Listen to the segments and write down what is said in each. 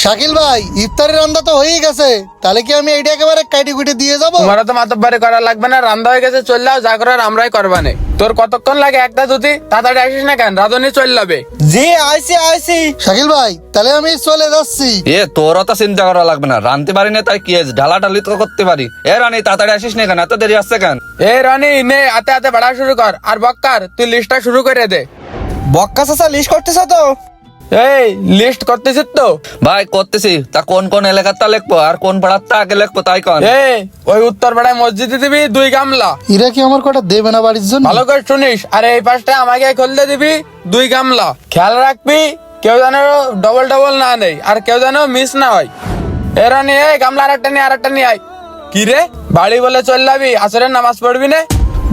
শাকিল ভাই, ইফতারের রান্না তো হয়েই গেছে, তাহলে কি আমি এইটা একেবারে কাটি কুটি দিয়ে যাবো? তোমার তো মাতব্বারি করা লাগবে না, রান্না হয়ে গেছে, চল যাও, যা করার আমরাই করবানে। তোর কতক্ষণ লাগে একটা দুটি? তাড়াতাড়ি আসিস না কেন, রাধুনি চল যাবে। জি আইসি। শাকিল ভাই, তাহলে আমি চলে যাচ্ছি। তোর অত চিন্তা করা লাগবে না, রানতে পারি না তাই কি ঢালাঢালি তো করতে পারি। রানী তাড়াতাড়ি আসিস না কেন, এত দেরি আসছে কেন? রানি নে, হাতে হাতে বাড়া শুরু কর। আর বক্কার, তুই লিস্টটা শুরু করে দে। বক্কা চাচা লিস্ট করতেছ তো? এই লিস্ট করতেছিস তো? ভাই করতেছি, তা কোন কোন এলাকার তা লিখবো আর কোন পাড়ার তা আগে লিখবো তাই কন। ওই উত্তর পাড়ায় মসজিদে দিবি 2 গামলা। এরা কি আমার কটা দেবে না বাড়ির জন্য? ভালো করে শুনিস। আর এই পাশটা আমাকে খুলতে দিবি 2 গামলা। খেয়াল রাখবি কেউ যেন ডবল ডবল না নেই, আর কেউ যেন মিস না হয়। রানি গামলা আরেকটা নিয়ে আয়। কি রে, বাড়ি বলে চল যাবি, আসরের নামাজ পড়বি না?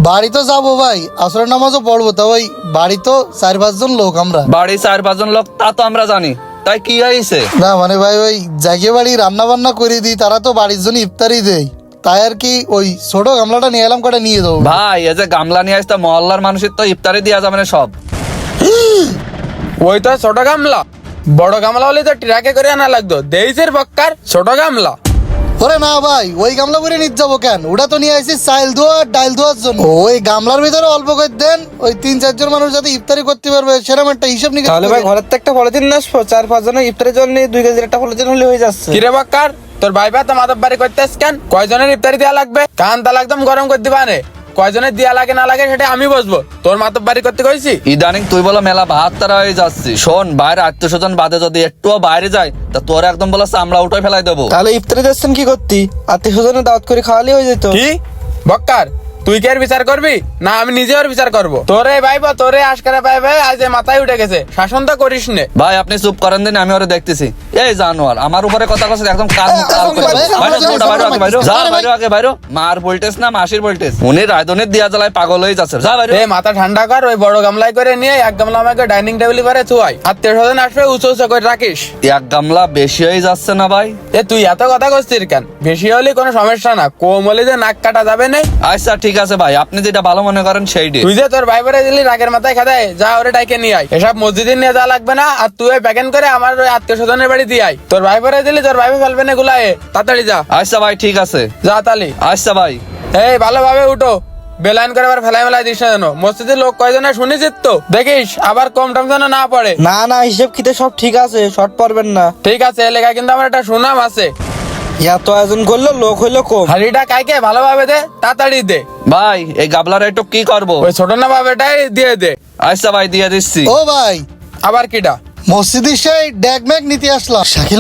বাড়ি তো যাবো ভাই, আসরের নামাজও পড়বো, তা ওই বাড়ি তো 4-5 জন লোক আমরা। বাড়ি 4-5 জন লোক, তা তো আমরা জানি, তাই কি হয়েছে? না মানে ভাই, ওই জায়গা বাড়ি রান্না বান্না করে দিই, তারা তো বাড়ির জন্য ইফতারি দেয়, তাই আর কি ওই ছোট গামলাটা নিয়ে এলাম, কটা নিয়ে দেবো। ভাই এই যে গামলা নিয়ে আসতে মহল্লার মানুষের তো ইফতারি দেওয়া যাবে না সব। ওই তো ছোট গামলা, বড় গামলা হলে তো ট্রাকে করে আনা লাগতো। দেইছের বক্কার ছোট গামলা। ওরে না ভাই, ওই গামলা করে নিতে যাবো কেন? ওটা তো নিয়ে আসছি চাল ধোয়া ডাল ধোয়ার জন্য। ওই গামলার ভিতরে অল্প করে দেন, ওই 3-4 জন মানুষ যাতে ইফতারি করতে পারবে সেরকম একটা হিসাব নিকাশ তাহলে ভাই করে। ঘরের তো একটা পলিথিন নিয়ে আসবো, 4-5 জনের ইফতারের জন্য 2 কেজির একটা পলিথিন হলে হয়ে যাচ্ছে। কিরে বক্কার, তোর ভাই তো মাতব্বারি করতেছ কেন? কয়জনের ইফতারি দেওয়া লাগবে? কান তালা একদম গরম করে দিবা নে। কয়জনের দেওয়া লাগে না লাগে সেটা আমি বসবো, তোর মাতব্বারি করতে কইছি? ইদানিং তুই বলো মেলা ভাত তারা হয়ে যাচ্ছি। শোন, বাইরে আত্মীয় স্বজন বাদে যদি একটুও বাইরে যায় তা তোর একদম বলো চামড়া উঠে ফেলাই দেবো। তাহলে ইফতারি যাচ্ছেন কি করতি? আত্মীয় স্বজনের দাওয়াত করে খাওয়ালে হয়ে যেত। কি বক্কার, তুই কি আর বিচার করবি না আমি নিজে আর বিচার করবো? তোরে ভাইবা, তোরে আজকারে ভাই আজ মাথায় উঠে গেছে, শাসন তো করিস নে। ভাই আপনি চুপ করেন দিন, আমি ওরে দেখতেছি। এই জানোয়ার আমার উপরে কথা কথা একদম কান মার ভোল্টেজ না মাসির ভোল্টেজ, উনি রায়দনের দিয়া জ্বালায় পাগল হয়ে যাচ্ছে। যা বাইরে। মাথা ঠান্ডা কর, ওই বড় গামলায় করে নিয়ে 1 গামলা আমাকে ডাইনিং টেবিলে পারে থুয়াই। আত্মীয় স্বজন আসবে, উঁচু উঁচু করে রাখিস। 1 গামলা বেশি হয়ে যাচ্ছে না ভাই? তুই এত কথা করছিস কেন? বেশি হলে কোনো সমস্যা না, কম হলে যে নাক কাটা যাবে না। আচ্ছা ঠিক আছে ভাই, আপনি যেটা ভালো মনে করেন সেইটি। তুই যে তোর ভাই বেড়ে দিলি রাগের মাথায় খাদায়, যা ওরে ডাইকে নিয়ে আয়। এসব মসজিদে নিয়ে যাওয়া লাগবে না, আর তুই প্যাকেন করে আমার ওই আত্মীয় স্বজনের বাড়ি দিয়ে আয়। তোর ভাই বেড়ে দিলি, তোর ভাই ফেলবে না গুলায়, তাড়াতাড়ি যা। আচ্ছা ভাই ঠিক আছে, যা তালি। আচ্ছা ভাই। ভালোভাবে উঠো, বেলাইন করে আবার ফেলাই মেলাই দিস না যেন। মসজিদের লোক কয়জনে শুনেছিস তো, দেখিস আবার কম টম যেন না পড়ে। না হিসেব কিতে সব ঠিক আছে, শর্ট পড়বেন না। ঠিক আছে, এলাকায় কিন্তু আমার একটা সুনাম আছে। এত আয়োজন করলো, লোক হইলো কম। হাড়িটা কাইকে ভালোভাবে দে, তাড়াতাড়ি দে। ভাই এই গাবলার একটু কি করবো? ওই ছোট না ভাবেটাই দিয়ে দে। আচ্ছা ভাই দিয়ে দিচ্ছি। ও ভাই, আবার কিটা? মসজিদের সেই ড্যাগ ম্যাগ নিতে আসলাম। শাকিল